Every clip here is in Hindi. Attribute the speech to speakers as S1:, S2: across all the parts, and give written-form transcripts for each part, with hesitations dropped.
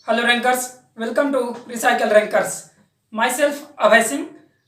S1: Hello rankers, welcome to recycle rankers. Myself Abhay Singh.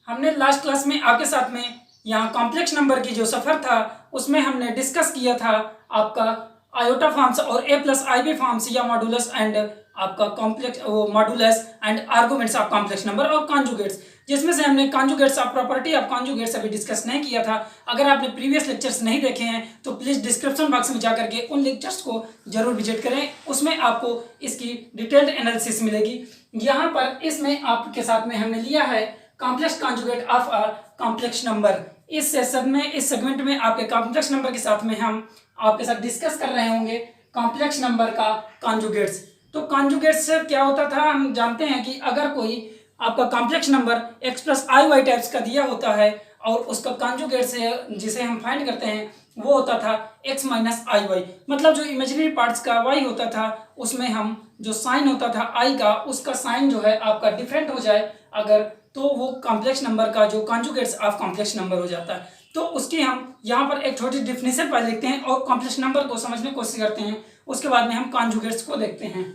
S1: हमने लास्ट क्लास में आपके साथ में यहाँ कॉम्प्लेक्स नंबर की जो सफ़र था उसमें हमने डिस्कस किया था आपका आयोटा फॉर्म्स और ए प्लस आई बी फॉर्म्स या मॉडुलस एंड आपका कॉम्प्लेक्स वो modulus and arguments of complex number और कॉन्जुगेट्स, जिसमें से हमने conjugates of property of conjugates अभी डिस्कस नहीं किया था। अगर आपने प्रीवियस लेक्चर्स नहीं देखे हैं तो प्लीज़ डिस्क्रिप्शन बॉक्स में जाकर के उन लेक्चर्स को जरूर विजिट करें, उसमें आपको इसकी डिटेल्ड एनालिसिस मिलेगी। यहाँ पर इसमें आपके साथ में हमने लिया है complex conjugate of a complex number. इस सेशन में, इस सेगमेंट में आपके कॉम्प्लेक्स नंबर के साथ में हम आपके साथ डिस्कस कर रहे होंगे कॉम्प्लेक्स नंबर का कॉन्जुगेट्स। तो कॉन्जुगेट्स क्या होता था, हम जानते हैं कि अगर कोई आपका complex number x plus i Y types का दिया होता है और उसका कॉन्जुगेट से जिसे हम फाइंड करते हैं वो होता था x माइनस आई वाई, मतलब जो इमेजिनरी पार्ट्स का y होता था उसमें हम जो साइन होता था i का, उसका साइन जो है आपका डिफरेंट हो जाए अगर, तो वो कॉम्प्लेक्स नंबर का जो कॉन्जुगेट्स ऑफ कॉम्प्लेक्स नंबर हो जाता है। तो उसकी हम यहाँ पर एक छोटी डिफिनेशन पहले लिखते हैं और कॉम्प्लेक्स नंबर को समझने की कोशिश करते हैं, उसके बाद में हम कॉन्जुगेट्स को देखते हैं।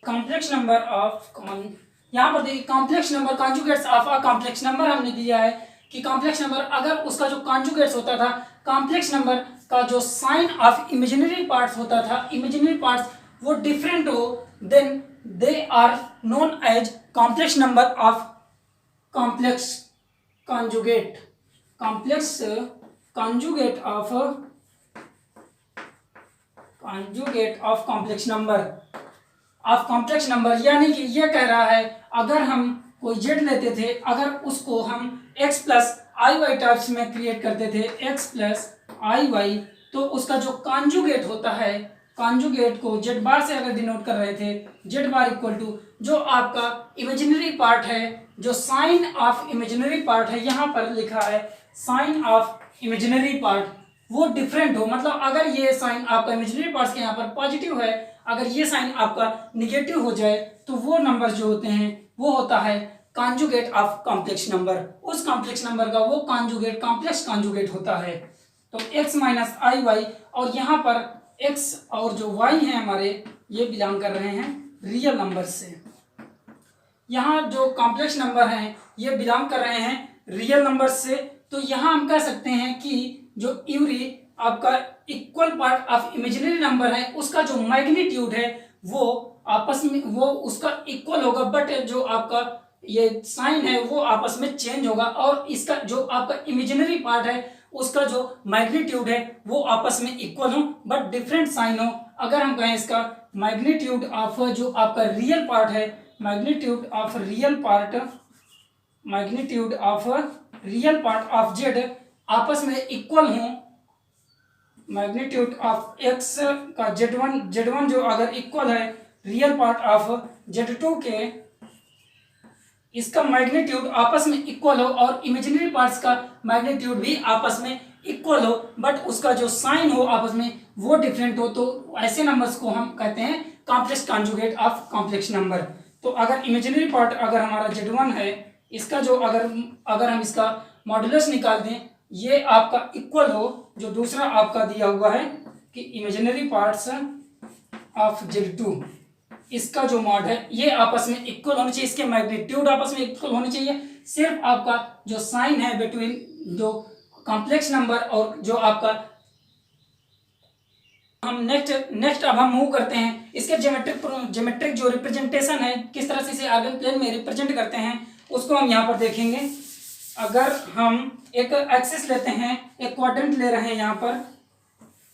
S1: कॉम्प्लेक्स नंबर ऑफ यहाँ पर देखिए complex number conjugates of a complex number हमने दिया है कि कॉम्प्लेक्स नंबर अगर उसका जो कॉन्जुगेट्स होता था, कॉम्प्लेक्स नंबर का जो साइन ऑफ इमेजिनरी पार्ट्स होता था, इमेजिनरी पार्ट्स वो डिफरेंट हो, then they are known as complex number of complex conjugate. Complex conjugate of complex number of complex number, यानी कि ये कह रहा है अगर हम कोई जेड लेते थे, अगर उसको हम x plus i Y terms में क्रिएट करते थे, x प्लस आई वाई, तो उसका जो कॉन्जुगेट होता है, कॉन्जुगेट को जेड बार से अगर डिनोट कर रहे थे, जेड बार इक्वल टू जो आपका इमेजिनरी पार्ट है, जो साइन ऑफ इमेजिनरी पार्ट है, यहाँ पर लिखा है साइन ऑफ इमेजिनरी पार्ट, वो डिफरेंट हो, मतलब अगर ये साइन आपका इमेजिनरी पार्ट्स के यहाँ पर पॉजिटिव है, अगर ये साइन आपका निगेटिव हो जाए तो वो नंबर जो होते हैं वो होता है कॉन्जुगेट ऑफ कॉम्प्लेक्स नंबर। उस कॉम्प्लेक्स नंबर का वो कॉन्जुगेट कॉम्प्लेक्स कॉन्जुगेट होता है। तो x माइनस आई वाई, और यहाँ पर x और जो y है हमारे ये बिलोंग कर रहे हैं रियल नंबर से। यहाँ जो कॉम्प्लेक्स नंबर हैं ये बिलोंग कर रहे हैं रियल नंबर से। तो यहाँ हम कह सकते हैं कि जो यूरी आपका equal part of imaginary number है उसका जो मैग्नीट्यूड है वो आपस में वो उसका इक्वल होगा, बट जो आपका ये साइन है वो आपस में चेंज होगा, और इसका जो आपका इमेजिनरी पार्ट है उसका जो मैग्नीट्यूड है वो आपस में इक्वल हो बट डिफरेंट साइन हो। अगर हम कहें इसका मैग्नीट्यूड ऑफ जो आपका रियल पार्ट है, magnitude of real part of Z आपस में इक्वल हो, मैग्नीट्यूड ऑफ एक्स का जेड वन जो अगर इक्वल है रियल पार्ट ऑफ जेड2 के, इसका मैग्नीट्यूड आपस में इक्वल हो और इमेजिनरी पार्ट्स का मैग्नीट्यूड भी आपस में इक्वल हो, बट उसका जो साइन हो आपस में वो डिफरेंट हो, तो ऐसे नंबर्स को हम कहते हैं complex conjugate of complex number. तो अगर इमेजिनरी पार्ट अगर हमारा जेड1 है, इसका जो अगर हम इसका मॉडुलस निकाल दें, ये आपका इक्वल हो, जो दूसरा आपका दिया हुआ है कि इमेजिनरी पार्ट्स ऑफ जेड2, इसका जो मॉड है ये आपस में इक्वल होने चाहिए, इसके मैग्नीट्यूड आपस में इक्वल होने चाहिए। सिर्फ आपका जो साइन है बिटवीन जो कॉम्प्लेक्स नंबर और जो आपका, हम नेक्स्ट अब हम मूव करते हैं इसके ज्योमेट्रिक जो रिप्रेजेंटेशन है, किस तरह से इसे आर्गन प्लेन में रिप्रेजेंट करते हैं उसको हम यहाँ पर देखेंगे। अगर हम एक एक्सिस लेते हैं, एक क्वाड्रेंट ले रहे हैं, यहाँ पर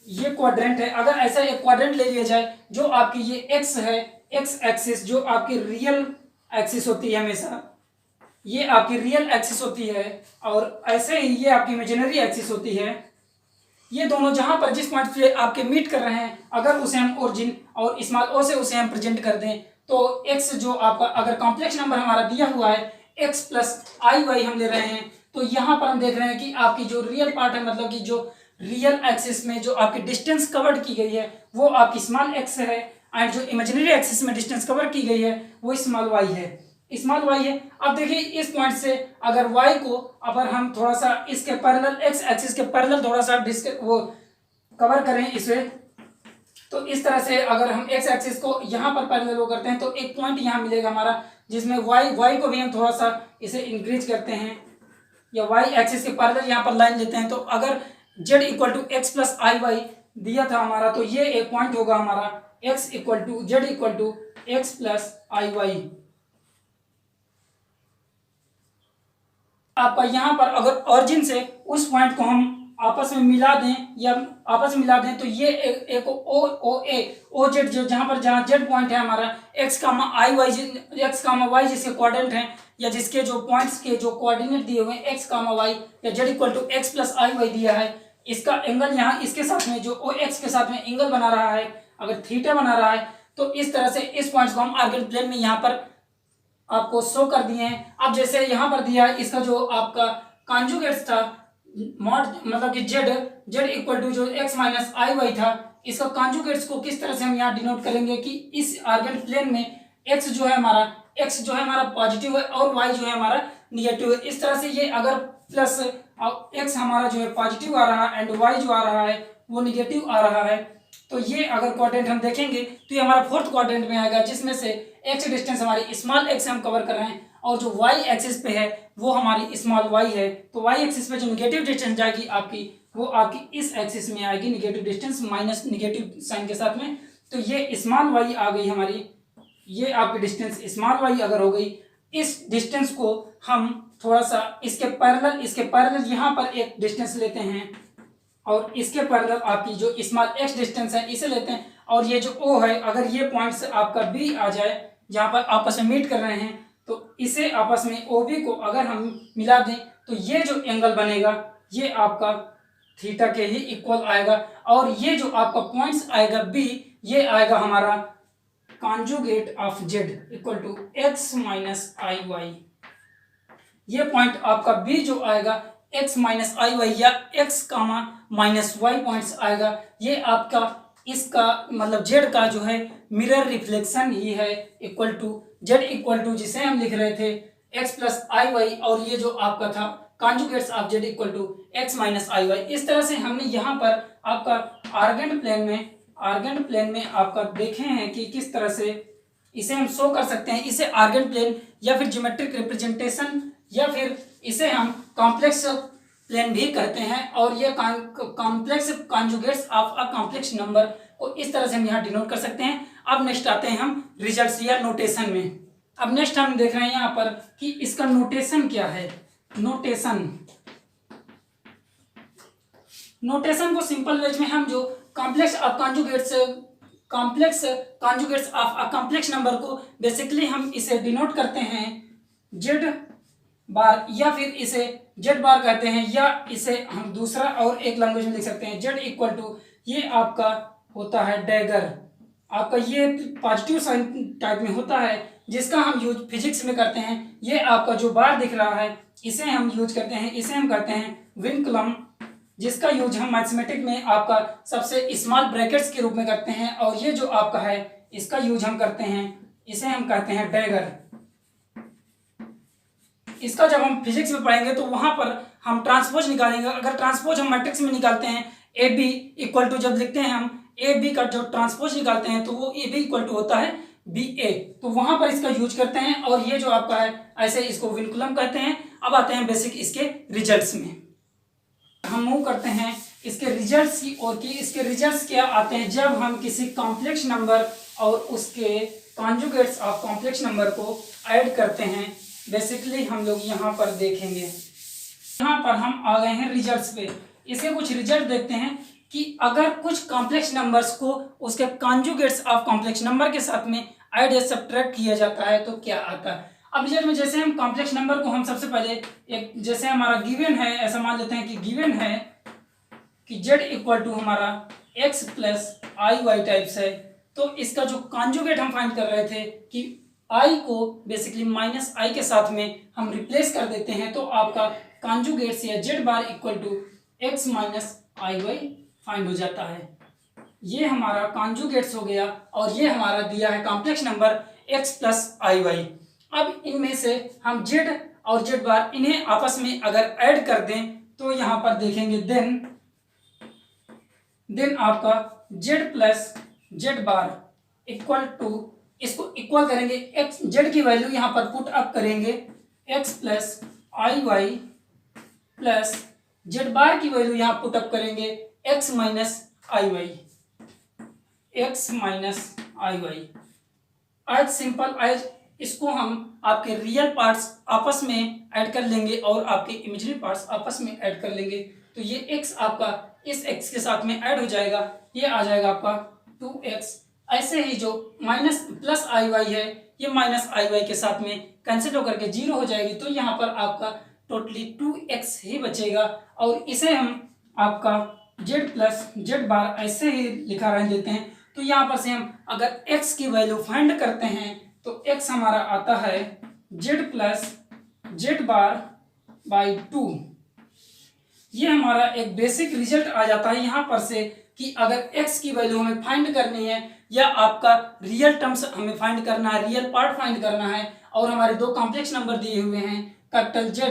S1: ये क्वाड्रेंट है, अगर ऐसा एक क्वाड्रेंट ले लिया जाए जो आपकी ये एक्स है, एक्स एक्सिस जो आपकी रियल एक्सिस होती है, हमेशा ये आपकी रियल एक्सिस होती है, और ऐसे ही ये आपकी इमेजिनरी एक्सिस होती है। ये दोनों जहां पर जिस पॉइंट पे आपके मीट कर रहे हैं, अगर उसे हम ओरिजिन और स्मॉल ओ से उसे हम प्रेजेंट कर दें, तो एक्स जो आपका अगर कॉम्प्लेक्स नंबर हमारा दिया हुआ है x प्लस आई वाई हम ले रहे हैं, तो यहाँ पर हम देख रहे हैं कि आपकी जो रियल पार्ट है, मतलब कि जो रियल एक्सिस में जो आपकी डिस्टेंस कवर्ड की गई है वो आपकी स्मॉल x है, एंड जो इमेजिनरी एक्सिस में डिस्टेंस कवर की गई है वो स्मॉल y है। अब देखिए इस पॉइंट से अगर y को अगर हम थोड़ा सा इसके पैरेलल x एक्सिस के पैरेलल थोड़ा सा वो कवर करें इसे, तो इस तरह से अगर हम एक्स एक्सिस को यहाँ पर पैरेलल रो करते हैं तो एक पॉइंट यहाँ मिलेगा हमारा, जिसमें वाई को भी हम थोड़ा सा इसे इंक्रीज करते हैं या वाई एक्सिस के पैरेलल यहाँ पर लाइन लेते हैं। तो अगर z equal to x plus i y दिया था हमारा, तो ये एक पॉइंट होगा हमारा x equal to z equal to x plus i y. आपका यहाँ पर अगर ऑरिजिन से उस पॉइंट को हम आपस में मिला दें तो ये एक ओ जेड जो जहाँ जेड पॉइंट है हमारा एक्स कामा वाई जिसके कोऑर्डिनेट हैं या जिसके जो पॉइंट्स के जो कोऑर्डिनेट दिए हुए हैं एक्स कामा वाई या z equal to x plus i y दिया है, इसका एंगल यहाँ इसके साथ में जो ओ एक्स के साथ में एंगल बना रहा है, अगर थीटा बना रहा है, तो इस तरह से इस पॉइंट्स को हम आर्गेन प्लेन में यहाँ पर आपको शो कर दिए हैं। अब जैसे यहाँ पर दिया है इसका जो आपका कॉन्जुगेट्स था मॉड मतलब कि जेड इक्वल टू जो एक्स माइनस आई वाई था, इसका कॉन्जुगेट्स को किस तरह से हम यहाँ डिनोट करेंगे कि इस आर्गेन प्लेन में एक्स जो है हमारा पॉजिटिव है और वाई जो है हमारा निगेटिव है। इस तरह से ये अगर प्लस एक्स हमारा जो है पॉजिटिव आ रहा है एंड वाई जो आ रहा है वो निगेटिव आ रहा है, तो ये अगर क्वाड्रेंट हम देखेंगे तो ये हमारा फोर्थ क्वाड्रेंट में आएगा, जिसमें से एक्स डिस्टेंस हमारी स्मॉल एक्स हम कवर कर रहे हैं और जो वाई एक्सिस पे है वो हमारी स्मॉल वाई है। तो वाई एक्सिस पे जो निगेटिव डिस्टेंस जाएगी आपकी, वो आपकी इस एक्सिस में आएगी negative distance minus negative sign के साथ में। तो ये स्मॉल वाई आ गई हमारी, ये आपकी डिस्टेंस स्मॉल वाई अगर हो गई, इस डिस्टेंस को हम थोड़ा सा इसके पैरेलल यहाँ पर एक डिस्टेंस लेते हैं और इसके पैरेलल आपकी जो स्मॉल एक्स डिस्टेंस है इसे लेते हैं, और ये जो ओ है अगर ये पॉइंट से आपका बी आ जाए जहाँ पर आपस में मीट कर रहे हैं, तो इसे आपस में ओ बी को अगर हम मिला दें तो ये जो एंगल बनेगा ये आपका थीटा के ही इक्वल आएगा, और ये जो आपका पॉइंट्स आएगा बी, ये आएगा हमारा conjugate of z equal to x minus i y. ये पॉइंट आपका बी जो आएगा एक्स माइनस आई वाई या x comma minus y points आएगा, ये आपका इसका मतलब जेड का जो है मिरर रिफ्लेक्शन ही है, equal to z equal to जिसे हम लिख रहे थे एक्स प्लस आई वाई, और ये जो आपका था conjugates of z equal to x minus i y. इस तरह से हमने यहाँ पर आपका आर्गेंट प्लेन में आपका देखे हैं कि किस तरह से इसे हम शो कर सकते हैं। इसे आर्गेंट प्लेन या फिर ज्योमेट्रिक रिप्रेजेंटेशन या फिर इसे हम कॉम्प्लेक्स प्लेन भी कहते हैं, और ये complex conjugates of a complex number को इस तरह से हम यहाँ डिनोट कर सकते हैं। अब नेक्स्ट आते हैं हम रिजल्ट्स या नोटेशन में। अब नेक्स्ट हम देख रहे हैं यहाँ पर कि इसका नोटेशन क्या है। नोटेशन को सिंपल वेज में हम जो complex conjugates of a complex number को बेसिकली हम इसे डिनोट करते हैं जेड बार, या फिर इसे जेड बार कहते हैं, या इसे हम दूसरा और एक लैंग्वेज में लिख सकते हैं जेड इक्वल टू, ये आपका होता है डैगर। आपका ये पॉजिटिव साइन टाइप में होता है जिसका हम यूज फिजिक्स में करते हैं। ये आपका जो बार दिख रहा है इसे हम यूज करते हैं, इसे हम कहते हैं विनकुलम, जिसका यूज हम मैथमेटिक्स में आपका सबसे स्मॉल ब्रैकेट्स के रूप में करते हैं, और ये जो आपका है इसका यूज हम करते हैं, इसे हम कहते हैं डैगर। इसका जब हम फिजिक्स में पढ़ेंगे तो वहां पर हम ट्रांसपोज निकालेंगे। अगर ट्रांसपोज हम मैट्रिक्स में निकालते हैं ए बी इक्वल टू, जब लिखते हैं हम ए बी का जो ट्रांसपोज निकालते हैं तो वो ए बी इक्वल टू होता है बी ए, तो वहां पर इसका यूज करते हैं, और ये जो आपका है ऐसे इसको विनकुलम कहते हैं। अब आते हैं बेसिक इसके रिजल्ट्स में। हम मूव करते हैं इसके रिजल्ट्स की ओर कि इसके रिजल्ट्स क्या आते हैं जब हम किसी कॉम्प्लेक्स नंबर और उसके कॉन्जुगेट्स ऑफ कॉम्प्लेक्स नंबर को ऐड करते हैं। बेसिकली हम लोग यहाँ पर देखेंगे, यहाँ पर हम आ गए हैं रिजल्ट्स पे। इसके कुछ रिजल्ट देखते हैं कि अगर कुछ कॉम्प्लेक्स नंबर्स को उसके कॉन्जुगेट्स ऑफ कॉम्प्लेक्स नंबर के साथ में ऐड या सब्ट्रैक्ट किया जाता है तो क्या आता है। अब रिजल्ट में जैसे हम कॉम्प्लेक्स नंबर को हम सबसे पहले एक, जैसे हमारा गिवन है, ऐसा मान लेते हैं कि गिवन है कि जेड इक्वल टू हमारा x plus i Y types है, तो इसका जो कॉन्जुगेट हम फाइंड कर रहे थे कि आई को बेसिकली माइनस आई के साथ में हम रिप्लेस कर देते हैं, तो आपका कॉन्जुगेट्स या z bar equal to x minus i y find हो जाता है। ये हमारा कॉन्जुगेट्स हो गया, और ये हमारा दिया है complex number x plus i Y. अब इनमें से हम जेड और जेड बार इन्हें आपस में अगर ऐड कर दें तो यहाँ पर देखेंगे देन आपका z plus z bar equal to, इसको इक्वल करेंगे एक्स, जेड की वैल्यू यहाँ पर पुट अप करेंगे x plus i y plus z bar की वैल्यू यहाँ पुट अप करेंगे x minus i y, x minus i y. As simple as इसको हम आपके रियल पार्ट्स आपस में ऐड कर लेंगे और आपके इमेजिनरी पार्ट्स आपस में ऐड कर लेंगे, तो ये x आपका इस x के साथ में ऐड हो जाएगा, ये आ जाएगा आपका 2x। ऐसे ही जो माइनस प्लस आई वाई है ये माइनस आई वाई के साथ में कैंसिल होकर के 0 हो जाएगी, तो यहाँ पर आपका टोटली 2x ही बचेगा। और इसे हम आपका z प्लस जेड बार ऐसे ही लिखा रह देते हैं। तो यहाँ पर से हम अगर x की वैल्यू फाइंड करते हैं तो x हमारा आता है z plus z bar by 2। ये हमारा एक बेसिक रिजल्ट आ जाता है यहाँ पर से कि अगर x की वैल्यू हमें फाइंड करनी है या आपका रियल टर्म्स हमें फाइंड करना है, रियल पार्ट फाइंड करना है, और हमारे दो कॉम्प्लेक्स नंबर दिए हुए हैं, कैपिटल Z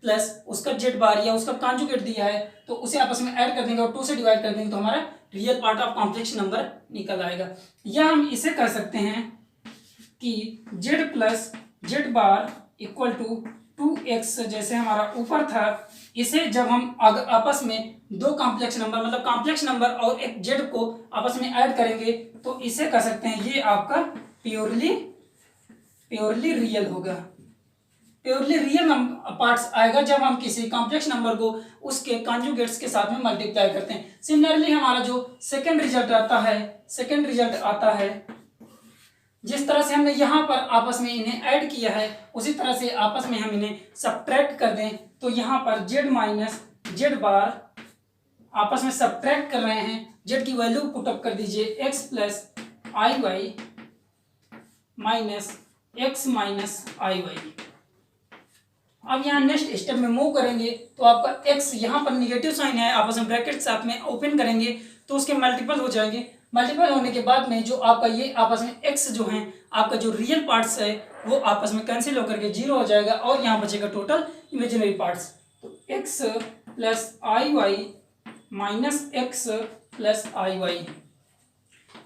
S1: प्लस उसका जेड बार या उसका कॉन्जुगेट दिया है, तो उसे आपस में ऐड कर देंगे और 2 से डिवाइड कर देंगे तो हमारा real part of complex number निकल आएगा। या हम इसे कर सकते हैं कि z plus z bar equal to 2x, जैसे हमारा ऊपर था, इसे जब हम आपस में दो कॉम्प्लेक्स नंबर मतलब कॉम्प्लेक्स नंबर और एक z को आपस में ऐड करेंगे तो इसे कर सकते हैं ये आपका प्योरली रियल होगा। प्योरली रियल पार्ट्स आएगा जब हम किसी कॉम्प्लेक्स नंबर को उसके कॉन्जुगेट्स के साथ में मल्टीप्लाई करते हैं। सिमिलरली हमारा जो सेकंड रिजल्ट आता है जिस तरह से हमने यहाँ पर आपस में इन्हें ऐड किया है उसी तरह से आपस में हम इन्हें सब्ट्रैक्ट कर दें, तो यहाँ पर z माइनस जेड बार आपस में सब्ट्रैक्ट कर रहे हैं, z की वैल्यू पुटअप कर दीजिए x plus i Y minus x minus i Y. अब यहाँ नेक्स्ट स्टेप में मूव करेंगे तो आपका x यहाँ पर निगेटिव साइन है, आपस में ब्रैकेट साथ में ओपन करेंगे तो उसके मल्टीपल हो जाएंगे। मल्टीपल होने के बाद में जो आपका ये आपस में x जो है आपका जो रियल पार्ट्स है वो आपस में कैंसिल होकर के 0 हो जाएगा और यहाँ बचेगा टोटल इमेजिनरी पार्ट्स। तो x plus i Y minus x plus i y,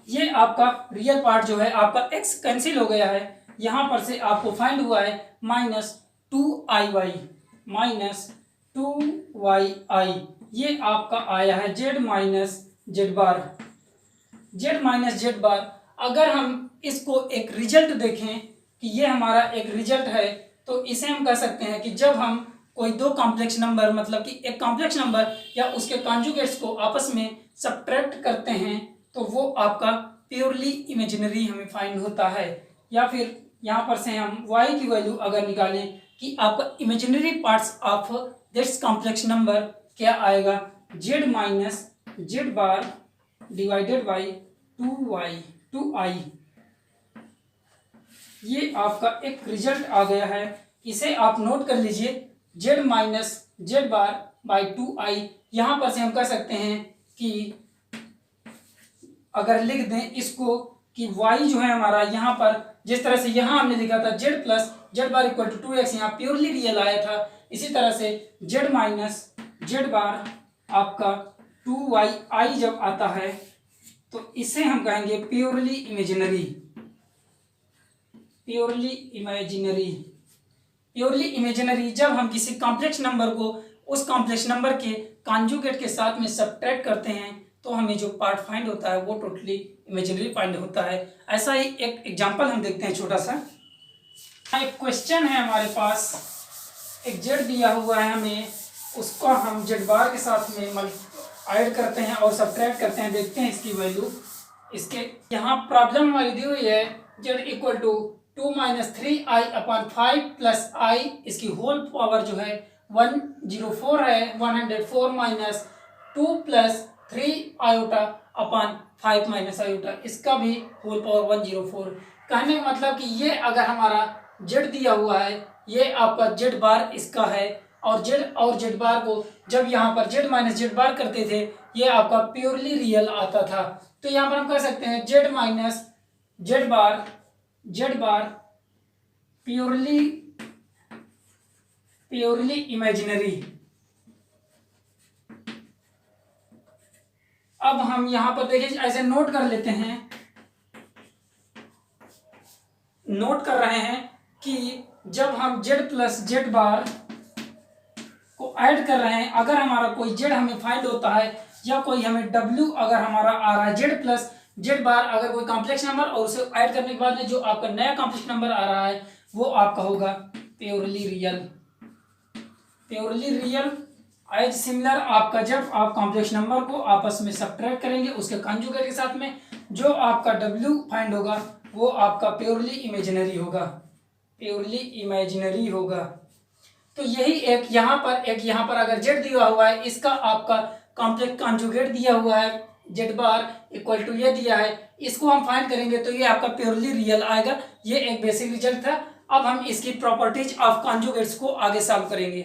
S1: ये आपका रियल पार्ट जो है आपका x कैंसिल हो गया है, यहाँ पर से आपको फाइंड हुआ है माइनस 2i माइनस 2yi, ये आपका आया है z माइनस जेड बार। अगर हम इसको एक रिजल्ट देखें कि ये हमारा एक रिजल्ट है तो इसे हम कह सकते हैं कि जब हम कोई दो कॉम्प्लेक्स नंबर मतलब कि एक कॉम्प्लेक्स नंबर या उसके कॉन्जुगेट्स को आपस में सब्ट्रैक्ट करते हैं तो वो आपका प्योरली इमेजिनरी हमें फाइंड होता है। या फिर यहाँ पर से हम y की वैल्यू अगर निकालें कि आपका imaginary parts of this complex number क्या आएगा, z minus Z bar divided by 2i। ये आपका एक रिजल्ट आ गया है, इसे आप नोट कर लीजिए, z minus Z bar by 2i। यहाँ पर से हम कह सकते हैं कि अगर लिख दें इसको कि y जो है हमारा यहाँ पर जिस तरह से यहाँ हमने लिखा था z plus z bar equal to 2x, यहाँ प्योरली रियल आया था, इसी तरह से z माइनस जेड बार आपका 2yi जब आता है तो इसे हम कहेंगे प्योरली इमेजिनरी। जब हम किसी कॉम्प्लेक्स नंबर को उस कॉम्प्लेक्स नंबर के कॉन्जुगेट के साथ में सब्ट्रैक्ट करते हैं तो हमें जो पार्ट फाइंड होता है वो टोटली इमेजिनरी फाइंड होता है। ऐसा ही एक एग्जांपल हम देखते हैं छोटा सा। एक क्वेश्चन है हमारे पास, एक जेड दिया हुआ है हमें, उसको हम जेड बार के साथ में ऐड करते हैं और सब्ट्रैक्ट करते हैं, देखते हैं इसकी वैल्यू। इसके यहाँ प्रॉब्लम हमारी दी हुई है Z equal to 2 minus 3i upon 5 plus i, इसकी होल पावर जो है 104 है, 104 minus 2 plus 3 iota upon 5 minus iota, इसका भी होल पावर 104। कहने का मतलब कि ये अगर हमारा जेड दिया हुआ है, ये आपका जेड बार इसका है, और जेड बार को जब यहाँ पर जेड माइनस जेड बार करते थे ये आपका प्योरली रियल आता था। तो यहाँ पर हम कह सकते हैं जेड माइनस जेड बार प्योरली इमेजिनरी। अब हम यहाँ पर देखिए ऐसे नोट कर लेते हैं नोट कर रहे हैं कि जब हम z प्लस जेड बार को ऐड कर रहे हैं, अगर हमारा कोई z हमें फाइंड होता है या कोई हमें w अगर हमारा आ रहा है z प्लस जेड बार, अगर कोई कॉम्प्लेक्स नंबर और उसे ऐड करने के बाद में जो आपका नया कॉम्प्लेक्स नंबर आ रहा है वो आपका होगा purely real. Purely real as similar आपका जब आप कॉम्प्लेक्स नंबर को आपस में सब्ट्रैक्ट करेंगे उसके कंजुगेट के साथ में, जो आपका w फाइंड होगा वो आपका प्योरली इमेजिनरी होगा, प्योरली इमेजिनरी होगा। तो यही एक यहाँ पर अगर z दिया हुआ है, इसका आपका कॉम्प्लेक्स कंजुगेट दिया हुआ है z बार इक्वल टू ये दिया है, इसको हम फाइंड करेंगे तो ये आपका प्योरली रियल आएगा। ये एक बेसिक रिजल्ट था। अब हम इसकी प्रॉपर्टीज ऑफ कंजुगेट्स को आगे सॉल्व करेंगे।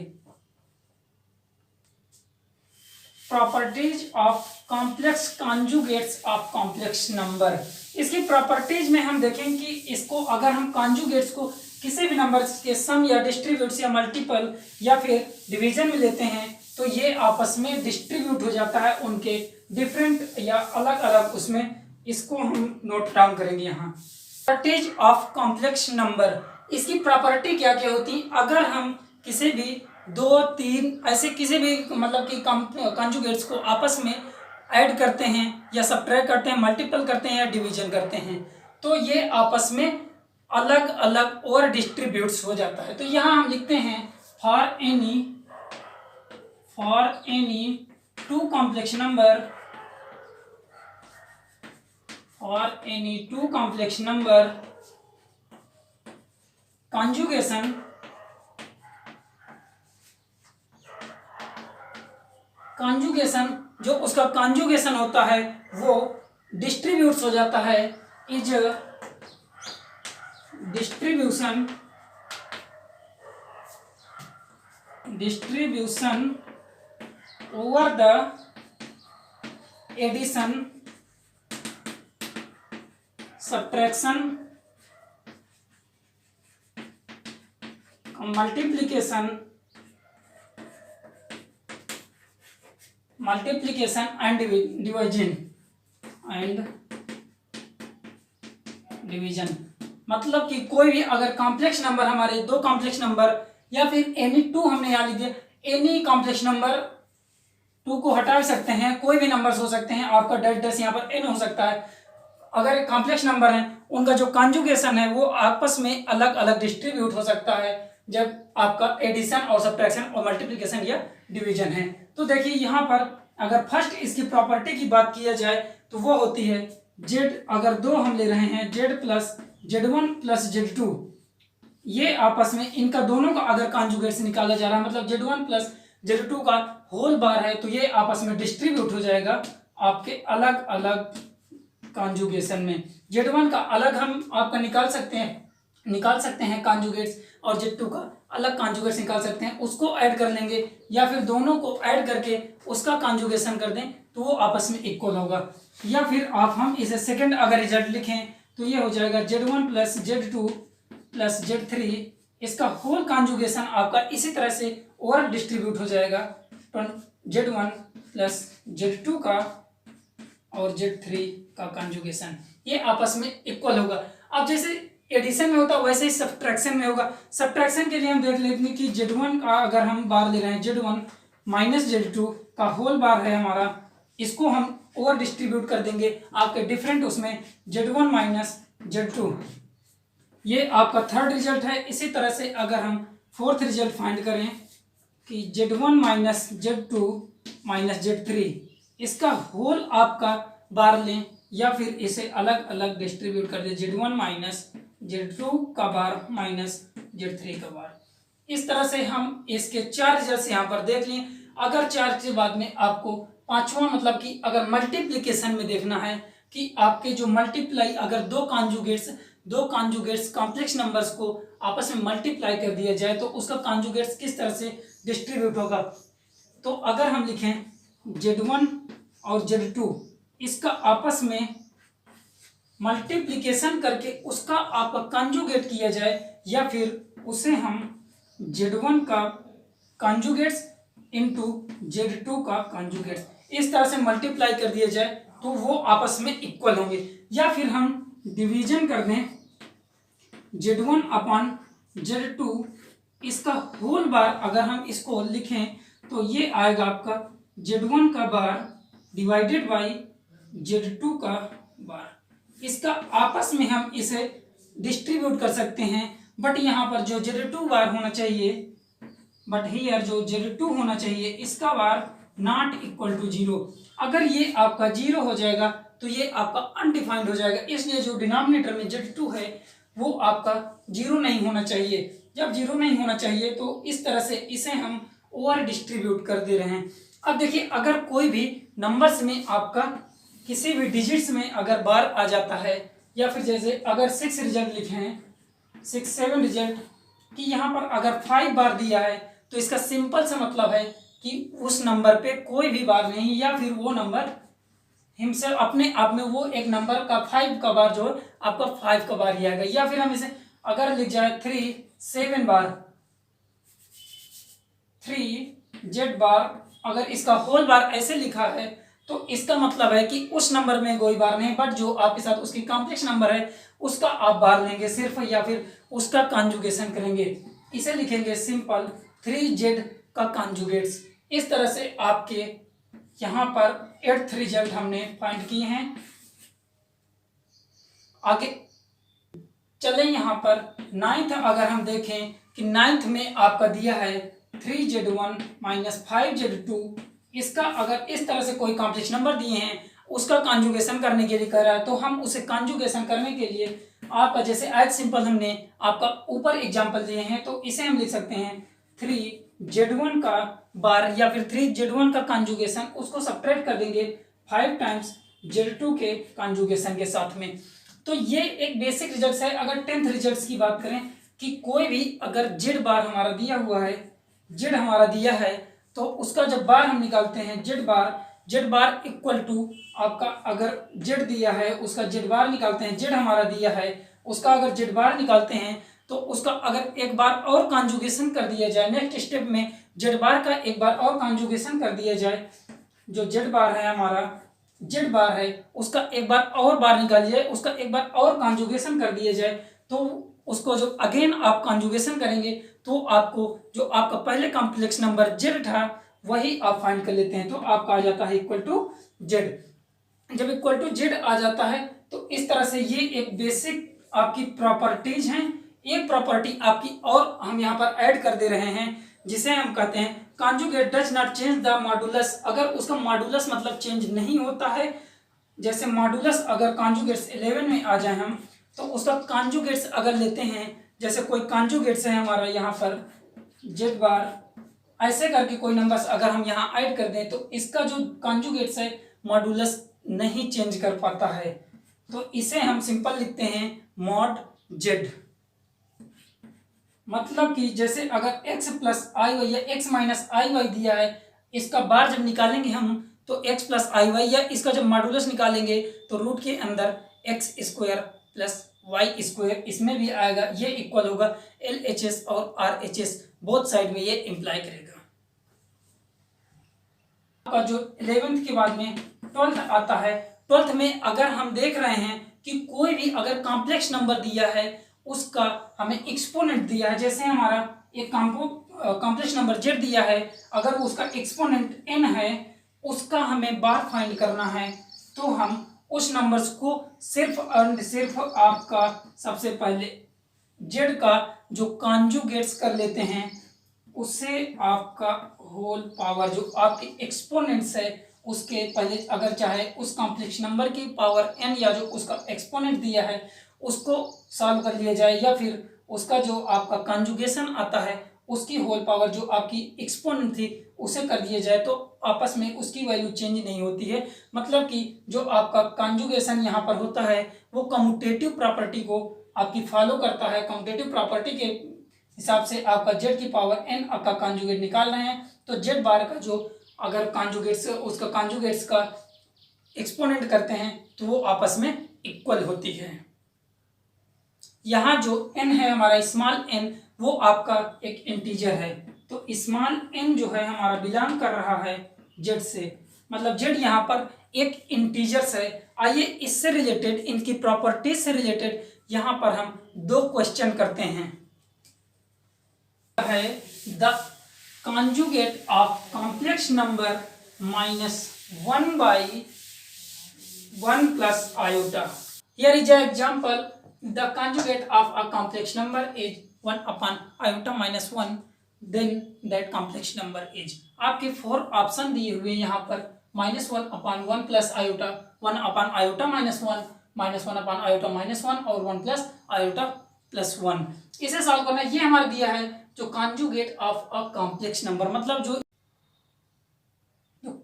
S1: Properties of complex conjugates of complex number. इसकी प्रॉपर्टीज में हम देखें कि इसको अगर हम कंजुगेट्स को किसी भी नंबर के सम या डिस्ट्रीब्यूट्स या मल्टीपल या फिर डिवीजन में लेते हैं तो ये आपस में डिस्ट्रीब्यूट हो जाता है उनके डिफरेंट या अलग अलग उसमें। इसको हम नोट डाउन करेंगे यहाँ। प्रॉपर्टीज ऑफ कॉम्प्लेक्स नंबर, इसकी प्रॉपर्टी क्या क्या होती, अगर हम किसी भी 2, 3 ऐसे किसी भी मतलब कि कंजुगेट्स को आपस में ऐड करते हैं या सब्ट्रैक्ट करते हैं, मल्टीपल करते हैं या डिवीजन करते हैं तो ये आपस में अलग अलग और डिस्ट्रीब्यूट्स हो जाता है। तो यहाँ हम लिखते हैं for any two complex number, for any two complex number conjugation जो उसका कंजुगेशन होता है वो डिस्ट्रीब्यूट्स हो जाता है, is distribution over the addition, subtraction, multiplication and division. मतलब कि कोई भी अगर कॉम्प्लेक्स नंबर हमारे 2 कॉम्प्लेक्स नंबर या फिर एनी 2 हमने यहाँ लिख दिया, एनी कॉम्प्लेक्स नंबर 2 को हटा सकते हैं, कोई भी नंबर्स हो सकते हैं, आपका डेस यहाँ पर n हो सकता है। अगर कॉम्प्लेक्स नंबर हैं उनका जो कंजुगेशन है वो आपस में अलग अलग डिस्ट्रीब्यूट हो सकता है जब आपका एडिशन और सब्ट्रैक्शन और मल्टीप्लिकेशन या डिवीजन है। तो देखिए यहाँ पर अगर फर्स्ट इसकी प्रॉपर्टी की बात किया जाए तो वो होती है z, अगर 2 हम ले रहे हैं z plus z1 plus z2, ये आपस में इनका दोनों का अगर कंजुगेट निकाला जा रहा है मतलब z1 प्लस z2 का होल बार है तो ये आपस में डिस्ट्रीब्यूट हो जाएगा आपके अलग अलग कंजुगेशन में। z1 का अलग हम आपका निकाल सकते हैं कंजुगेट्स और z2 का अलग कंजुगेट्स निकाल सकते हैं, उसको ऐड कर लेंगे या फिर दोनों को ऐड करके उसका कंजुगेशन कर दें तो वो आपस में इक्वल होगा। या फिर हम इसे सेकंड अगर रिजल्ट लिखें तो ये हो जाएगा z1 plus z2 plus z3, इसका होल कंजुगेशन आपका इसी तरह से और डिस्ट्रीब्यूट हो जाएगा z1 प्लस z2 का और z3 का कंजुगेशन, ये आपस में इक्वल होगा। अब जैसे एडिशन में होता है वैसे ही सब्ट्रैक्शन में होगा। सब्ट्रैक्शन के लिए हम देख लेते हैं कि z1 का अगर हम बार ले रहे हैं z1 माइनस z2 का होल बार है हमारा, इसको हम और डिस्ट्रीब्यूट कर देंगे आपके डिफरेंट उसमें z1 माइनस z2, ये आपका थर्ड रिजल्ट है। इसी तरह से अगर हम फोर्थ रिजल्ट फाइंड करें कि z1 minus z2 minus z3, इसका होल आपका बार लें या फिर इसे अलग अलग डिस्ट्रीब्यूट कर दें z1 माइनस z2 का बार माइनस z3 का बार। इस तरह से हम इसके 4 रिजल्ट यहाँ पर देख लें। अगर 4 के बाद में आपको पांचवा मतलब कि अगर मल्टीप्लिकेशन में देखना है कि आपके जो मल्टीप्लाई अगर दो कॉन्जुगेट्स कॉम्प्लेक्स नंबर्स को आपस में मल्टीप्लाई कर दिया जाए तो उसका कॉन्जुगेट्स किस तरह से डिस्ट्रीब्यूट होगा। तो अगर हम लिखें z1 और z2 इसका आपस में मल्टीप्लिकेशन करके उसका आपका कंजुगेट किया जाए या फिर उसे हम z1 का कंजुगेट्स इनटू z2 का कंजुगेट्स इस तरह से मल्टीप्लाई कर दिया जाए तो वो आपस में इक्वल होंगे। या फिर हम डिवीजन कर दें Z1 अपॉन Z2 इसका होल बार अगर हम इसको लिखें तो ये आएगा आपका Z1 का बार डिवाइडेड बाई Z2 का बार। इसका आपस में हम इसे डिस्ट्रीब्यूट कर सकते हैं, बट यहाँ पर जो Z2 बार होना चाहिए, बट हियर जो Z2 होना चाहिए इसका बार नॉट इक्वल टू 0। अगर ये आपका 0 हो जाएगा तो ये आपका अनडिफाइंड हो जाएगा, इसलिए जो डिनोमिनेटर में Z2 है वो आपका 0 नहीं होना चाहिए। जब 0 नहीं होना चाहिए तो इस तरह से इसे हम ओवर डिस्ट्रीब्यूट कर दे रहे हैं। अब देखिए, अगर कोई भी नंबर्स में आपका किसी भी डिजिट्स में अगर बार आ जाता है, या फिर जैसे अगर 6 रिजल्ट लिखे हैं, 6 7 रिजल्ट कि यहाँ पर अगर 5 बार दिया है तो इसका सिंपल सा मतलब है कि उस नंबर पे कोई भी बार नहीं, या फिर वो नंबर हिमसेल्फ अपने आप में वो एक नंबर का 5 का बार जो आपका 5 का बार ही आएगा। या फिर हम इसे अगर लिख जाए 3 7 बार 3 Z बार, अगर इसका होल बार ऐसे लिखा है तो इसका मतलब है कि उस नंबर में कोई बार नहीं, बट जो आपके साथ उसकी कॉम्प्लेक्स नंबर है उसका आप बार लेंगे सिर्फ, या फिर उसका कॉन्जुगेशन करेंगे। इसे लिखेंगे सिंपल 3Z का कॉन्जुगेट्स। इस तरह से आपके यहाँ पर 8th रिजल्ट हमने फाइंड किए हैं। आगे चले यहाँ पर 9th, अगर हम देखें कि 9th में आपका दिया है 3Z1 माइनस 5Z2। इसका अगर इस तरह से कोई कॉम्प्लेक्स नंबर दिए हैं उसका कॉन्जुगेशन करने के लिए कह रहा है, तो हम उसे कॉन्जुगेशन करने के लिए आपका जैसे एज सिंपल हमने आपका ऊपर एग्जांपल दिए हैं, तो इसे हम लिख सकते हैं 3Z1 का बार या फिर 3Z1 का कॉन्जुगेशन, उसको सब्ट्रैक्ट कर देंगे 5 टाइम्स Z2 के कॉन्जुगेशन के साथ में। तो ये एक बेसिक रिजल्ट है। अगर 10th रिजल्ट्स की बात करें कि कोई भी अगर Z बार हमारा दिया हुआ है, Z हमारा दिया है, तो उसका जब बार हम निकालते हैं Z बार इक्वल टू आपका अगर Z दिया है उसका Z बार निकालते हैं, Z हमारा दिया है उसका अगर Z बार निकालते हैं तो उसका अगर एक बार और कॉन्जुगेशन कर दिया जाए, नेक्स्ट स्टेप में Z बार का एक बार और कॉन्जुगेशन कर दिया जाए, जो Z बार है हमारा Z बार है उसका एक बार और बार निकाल जाए, उसका एक बार और कॉन्जुगेशन कर दिया जाए, तो उसको जो अगेन आप कॉन्जुगेशन करेंगे तो आपको जो आपका पहले कॉम्प्लेक्स नंबर Z था वही आप फाइंड कर लेते हैं, तो आपका आ जाता है इक्वल टू Z। जब इक्वल टू Z आ जाता है तो इस तरह से ये एक बेसिक आपकी प्रॉपर्टीज हैं। एक प्रॉपर्टी आपकी और हम यहाँ पर ऐड कर दे रहे हैं जिसे हम कहते हैं conjugate does not change the modulus. अगर उसका मॉडुलस मतलब चेंज नहीं होता है, जैसे मॉडुलस अगर कॉन्जुगेट्स 11 में आ जाए हम, तो उसका कॉन्जुगेट्स अगर लेते हैं, जैसे कोई कॉन्जुगेट्स है हमारा यहाँ पर Z बार, ऐसे करके कोई नंबर्स अगर हम यहाँ ऐड कर दें तो इसका जो कॉन्जुगेट्स है मॉडुलस नहीं चेंज कर पाता है, तो इसे हम सिंपल लिखते हैं मॉड Z। मतलब कि जैसे अगर x प्लस आई वाई या x माइनस आई वाई दिया है, इसका बार जब निकालेंगे हम तो x प्लस आई वाई, या इसका जब मॉडुलस निकालेंगे तो रूट के अंदर x square plus y square इसमें भी आएगा, ये इक्वल होगा LHS और RHS, बोथ साइड में ये इम्प्लाई करेगा। आपका जो 11th के बाद में 12th आता है, 12th में अगर हम देख रहे हैं कि कोई भी अगर कॉम्प्लेक्स नंबर दिया है उसका हमें एक्सपोनेंट दिया है, जैसे हमारा एक कॉम्प्लेक्स नंबर Z दिया है, अगर उसका एक्सपोनेंट n है उसका हमें बार फाइंड करना है, तो हम उस नंबर्स को सिर्फ और सिर्फ आपका सबसे पहले Z का जो कॉन्जुगेट्स कर लेते हैं, उससे आपका होल पावर जो आपके एक्सपोनेंट्स है उसके पहले अगर चाहे उस कॉम्प्लेक्स नंबर की पावर n या जो उसका एक्सपोनेंट दिया है उसको सॉल्व कर लिया जाए, या फिर उसका जो आपका कॉन्जुगेशन आता है उसकी होल पावर जो आपकी एक्सपोनेंट थी उसे कर दिया जाए, तो आपस में उसकी वैल्यू चेंज नहीं होती है। मतलब कि जो आपका कॉन्जुगेशन यहाँ पर होता है वो कम्यूटेटिव प्रॉपर्टी को आपकी फॉलो करता है। कम्यूटेटिव प्रॉपर्टी के हिसाब से आपका Z की पावर n का कॉन्जुगेट निकाल रहे हैं, तो Z बार का जो अगर कॉन्जुगेट्स उसका कॉन्जुगेट्स का एक्सपोनेंट करते हैं तो वो आपस में इक्वल होती है। यहाँ जो n है हमारा स्मॉल n वो आपका एक इंटीजर है, तो स्मॉल n जो है हमारा बिलोंग कर रहा है Z से, मतलब Z यहाँ पर एक इंटीजर्स है। आइए इससे रिलेटेड, इनकी प्रॉपर्टीज से रिलेटेड यहाँ पर हम दो क्वेश्चन करते हैं। है the conjugate of complex number -1 by 1 plus iota. Here is an example. The conjugate of a complex number is 1 upon iota minus 1. Then that complex number is. आपके 4 ऑप्शन दिए हुए यहाँ पर -1 upon 1 plus iota, 1 upon iota minus 1, -1 upon iota minus 1 और 1 plus iota plus 1. इसे सॉल्व करना, ये हमारा दिया है जो conjugate of a complex number, मतलब जो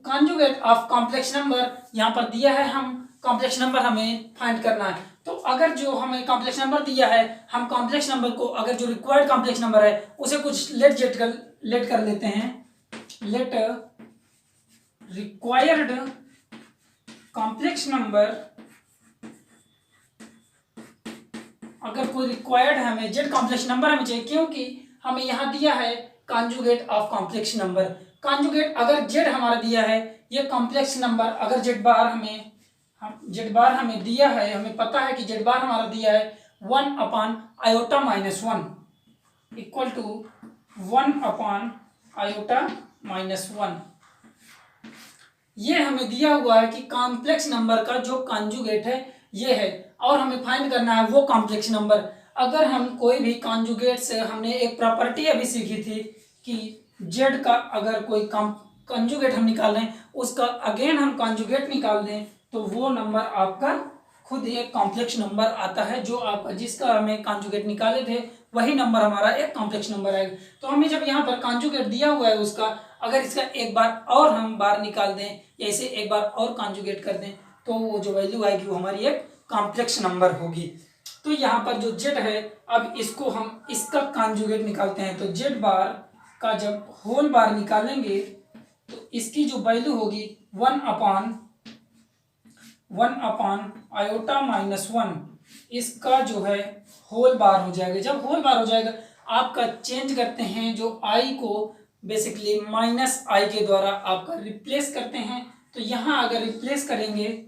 S1: कॉन्जुगेट ऑफ कॉम्प्लेक्स नंबर यहाँ पर दिया है, हम कॉम्प्लेक्स नंबर हमें फाइंड करना है। तो अगर जो हमें कॉम्प्लेक्स नंबर दिया है, हम कॉम्प्लेक्स नंबर को, अगर जो रिक्वायर्ड कॉम्प्लेक्स नंबर है उसे कुछ लेट कर लेते हैं। लेट रिक्वायर्ड कॉम्प्लेक्स नंबर, अगर कोई रिक्वायर्ड है, हमें जेड कॉम्प्लेक्स नंबर हमें चाहिए, क्योंकि हमें यहाँ दिया है conjugate of complex number. Conjugate अगर जेड हमारा दिया है, ये कॉम्प्लेक्स नंबर, अगर जेड बार हमें दिया है, हमें पता है कि जेड बार हमारा दिया है 1 upon iota minus 1 equal to 1 upon iota minus 1। ये हमें दिया हुआ है कि कॉम्प्लेक्स नंबर का जो कॉन्जुगेट है ये है, और हमें फाइंड करना है वो कॉम्प्लेक्स नंबर। अगर हम कोई भी कॉन्जुगेट से, हमने एक प्रॉपर्टी अभी सीखी थी कि जेड का अगर कोई कॉन्जुगेट हम निकाल रहे हैं, उसका अगेन हम कॉन्जुगेट निकाल दें तो वो नंबर आपका खुद एक कॉम्प्लेक्स नंबर आता है। जो आपका, जिसका हमें कॉन्जुगेट निकाले थे, वही नंबर हमारा एक कॉम्प्लेक्स नंबर आएगा। तो हमें जब यहाँ पर कॉन्जुगेट दिया हुआ है उसका, अगर इसका एक बार और हम बार निकाल दें या इसे एक बार और कॉन्जुगेट कर दें, तो वो जो वैल्यू आएगी वो हमारी एक कॉम्प्लेक्स नंबर होगी। तो यहाँ पर जो जेड है, अब इसको हम इसका कॉन्जुगेट निकालते हैं। तो जेड बार का जब होल बार निकालेंगे तो इसकी जो वैल्यू होगी 1 अपॉन आयोटा माइनस 1, इसका जो है होल बार हो जाएगा। जब होल बार हो जाएगा, आपका चेंज करते हैं जो आई को बेसिकली माइनस आई के द्वारा आपका रिप्लेस करते हैं। तो यहाँ अगर रिप्लेस करेंगे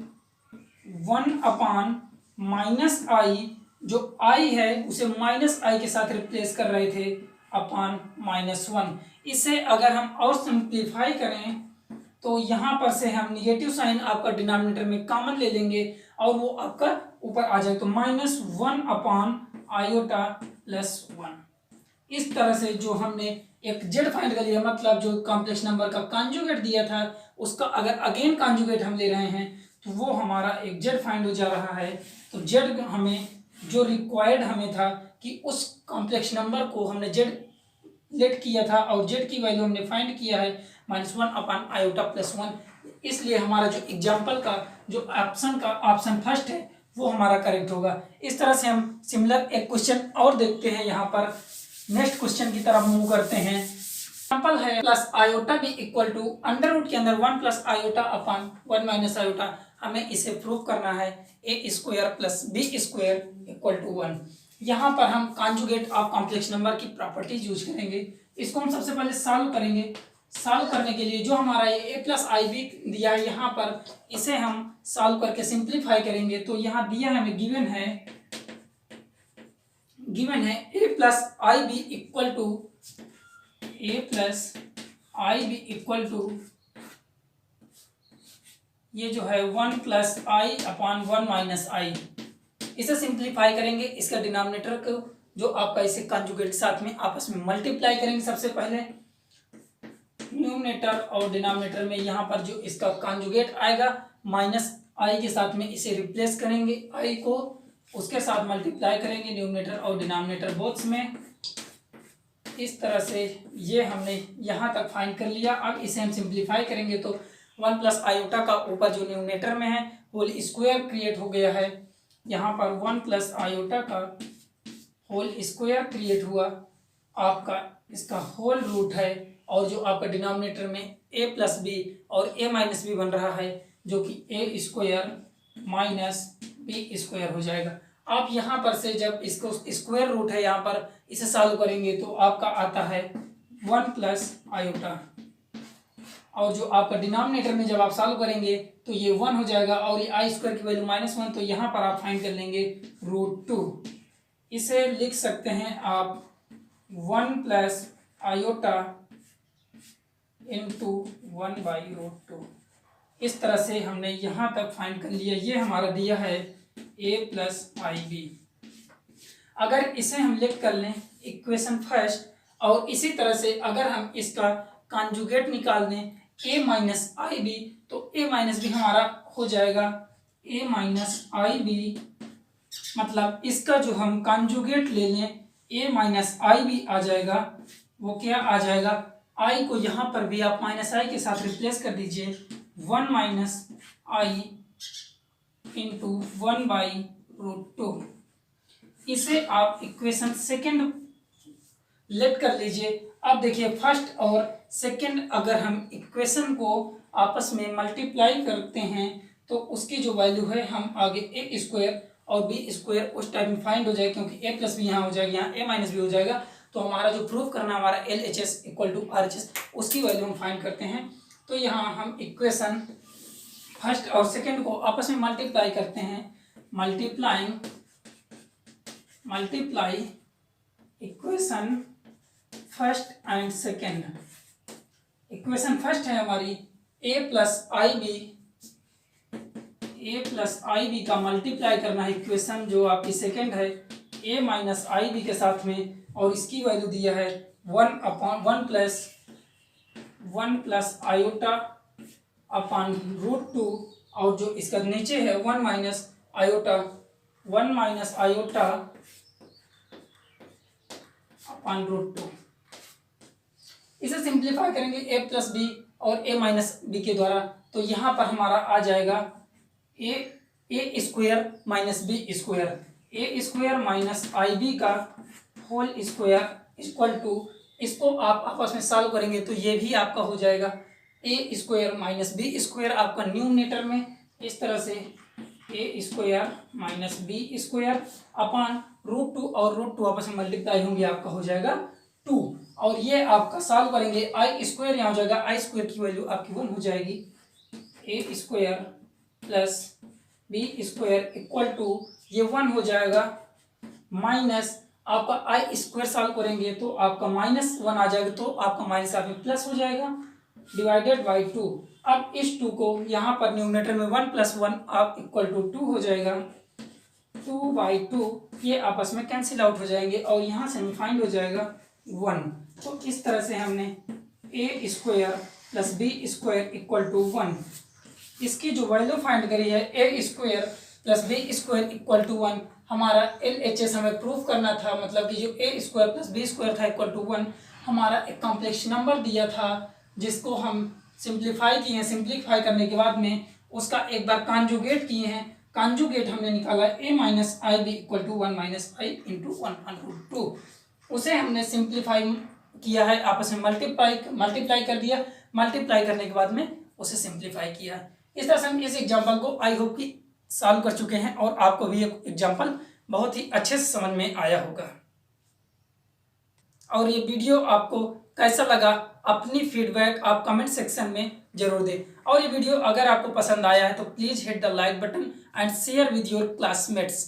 S1: 1 अपॉन माइनस आई, जो आई है उसे माइनस आई के साथ रिप्लेस कर रहे थे अपॉन माइनस 1। इसे अगर हम और सिंप्लीफाई करें तो यहाँ पर से हम निगेटिव साइन आपका डिनोमिनेटर में कॉमन ले लेंगे और वो आपका ऊपर आ जाए, तो -1 अपॉन आयोटा प्लस 1। इस तरह से जो हमने एक जेड फाइंड कर लिया, मतलब जो कॉम्प्लेक्स नंबर का कॉन्जुगेट दिया था उसका अगर अगेन कॉन्जुगेट हम ले रहे हैं तो वो हमारा एक जेड फाइंड हो जा रहा है। तो जेड हमें जो रिक्वायर्ड हमें था कि उस कॉम्प्लेक्स नंबर को हमने जेड लेट किया था और जेड की वैल्यू हमने फाइंड किया है -1 अपॉन आयोटा प्लस 1। इसलिए हमारा जो एग्जाम्पल का जो ऑप्शन फर्स्ट है वो हमारा करेक्ट होगा। इस तरह से हम सिमिलर एक क्वेश्चन और देखते हैं। यहाँ पर नेक्स्ट क्वेश्चन की तरफ मूव करते हैं। एग्जाम्पल है प्लस आयोटा भी इक्वल टू अंडर रूट के अंदर 1 plus iota upon 1 minus iota. हमें इसे प्रूव करना है A square plus B square equal to 1। यहाँ पर हम कॉन्जुगेट ऑफ कॉम्प्लेक्स नंबर की प्रॉपर्टीज यूज करेंगे। इसको हम सबसे पहले सॉल्व करेंगे। सॉल्व करने के लिए जो हमारा ये ए प्लस आई बी दिया है, यहाँ पर इसे हम सॉल्व करके सिंप्लीफाई करेंगे। तो यहाँ दिया है हमें गिवन है A plus i B equal to ये जो है 1 plus i upon 1 minus i. इसे सिंप्लीफाई करेंगे, इसका डिनोमिनेटर को जो आपका इसे कंजुगेट साथ में आपस में मल्टीप्लाई करेंगे। सबसे पहले न्यूमरेटर और डिनोमिनेटर में यहाँ पर जो इसका कंजुगेट आएगा माइनस आई के साथ में इसे रिप्लेस करेंगे, आई को उसके साथ मल्टीप्लाई करेंगे न्यूमरेटर और डिनोमिनेटर बोथ्स में। इस तरह से ये हमने यहाँ तक फाइंड कर लिया। अब इसे हम सिंप्लीफाई करेंगे तो 1 प्लस आयोटा का ऊपर जो न्यूमरेटर में है होल स्क्वायर क्रिएट हो गया है। यहाँ पर 1 प्लस आयोटा का होल स्क्वायर क्रिएट हुआ, आपका इसका होल रूट है, और जो आपका डिनोमिनेटर में a प्लस बी और a माइनस बी बन रहा है जो कि a square minus B square हो जाएगा। आप यहाँ पर से जब इसको स्क्वायर रूट है यहाँ पर इसे सॉल्व करेंगे तो आपका आता है 1 प्लस आयोटा, और जो आपका डिनोमिनेटर में जब आप सॉल्व करेंगे तो ये 1 हो जाएगा, और ये आई स्क्वायर की वैल्यू -1, तो यहाँ पर आप फाइंड कर लेंगे √2। इसे लिख सकते हैं आप 1 प्लस आयोटा इंटू 1/√2। इस तरह से हमने यहाँ तक फाइंड कर लिया। ये हमारा दिया है a प्लस IB। अगर इसे हम लिख कर लें इक्वेशन फर्स्ट, और इसी तरह से अगर हम इसका कॉन्जुगेट निकाल दें a माइनस IB, तो a माइनस भी हमारा हो जाएगा a माइनस IB, मतलब इसका जो हम कॉन्जुगेट ले लें a माइनस IB आ जाएगा। वो क्या आ जाएगा, i को यहाँ पर भी आप माइनस i के साथ रिप्लेस कर दीजिए, 1 माइनस i इंटू 1/√2। इसे आप इक्वेशन सेकंड लेट कर लीजिए। अब देखिए फर्स्ट और सेकंड अगर हम इक्वेशन को आपस में मल्टीप्लाई करते हैं तो उसकी जो वैल्यू है हम आगे ए स्क्वायर और बी स्क्वायर उस टाइप में फाइंड हो जाएगा, क्योंकि ए प्लस भी यहाँ हो जाएगा, यहाँ ए माइनस भी हो जाएगा। तो हमारा जो प्रूफ करना हमारा LHS इक्वल टू RHS, उसकी वैल्यू हम फाइंड करते हैं। तो यहाँ हम इक्वेशन फर्स्ट और सेकंड को आपस में मल्टीप्लाई करते हैं, multiply equation first and second. Equation first है हमारी a प्लस IB का मल्टीप्लाई करना है इक्वेशन जो आपकी सेकंड है a माइनस IB के साथ में, और इसकी वैल्यू दिया है 1 प्लस आयोटा अपॉन √2, और जो इसका नीचे है 1 माइनस आयोटा अपॉन √2। इसे सिंप्लीफाई करेंगे a प्लस बी और a माइनस बी के द्वारा, तो यहाँ पर हमारा आ जाएगा a square minus B square, a square minus IB का होल स्क्वायर इक्वल टू, इसको आप आपस में सॉल्व करेंगे तो ये भी आपका हो जाएगा a square minus B square आपका न्यूमरेटर में, इस तरह से a square minus B square upon √2, और √2 आपस में मल्टीप्लाई होंगे, आपका हो जाएगा 2, और ये आपका सॉल्व करेंगे आई स्क्वायर यहाँ हो जाएगा, आई स्क्वायर की वैल्यू आपकी 1 हो जाएगी, a square plus B square equal to ये 1 हो जाएगा, माइनस आपका आई स्क्वायर सॉल्व करेंगे तो आपका -1 आ जाएगा, तो आपका माइनस आप में प्लस हो जाएगा, डिवाइडेड बाई 2। अब इस 2 को यहाँ पर न्यूमरेटर में 1 + 1 आप इक्वल टू 2 हो जाएगा, 2/2 ये आपस में कैंसिल आउट हो जाएंगे, और यहाँ से हम फाइंड हो जाएगा 1। तो इस तरह से हमने a square plus B square equal to 1, इसकी जो वैल्यू फाइंड करी है a square plus B square equal to 1, हमारा LHS हमें प्रूफ करना था, मतलब कि जो a square plus B square था इक्वल टू 1 हमारा एक कॉम्प्लेक्स नंबर दिया था, जिसको हम सिंप्लीफाई किए हैं। सिंप्लीफाई करने के बाद में उसका एक बार कॉन्जुगेट किए हैं, कॉन्जुगेट हमने निकाला a minus IB equal to 1 minus i into 1/√2। उसे हमने सिंप्लीफाई किया है, आपस में मल्टीप्लाई कर दिया, मल्टीप्लाई करने के बाद में उसे सिंप्लीफाई किया। इस तरह से हम इस एग्जाम्पल को आई होप कि सॉल्व कर चुके हैं, और आपको भी एक एग्जाम्पल बहुत ही अच्छे से समझ में आया होगा। और ये वीडियो आपको कैसा लगा अपनी फीडबैक आप कमेंट सेक्शन में जरूर दें, और ये वीडियो अगर आपको पसंद आया है तो please hit the like button and share with your classmates.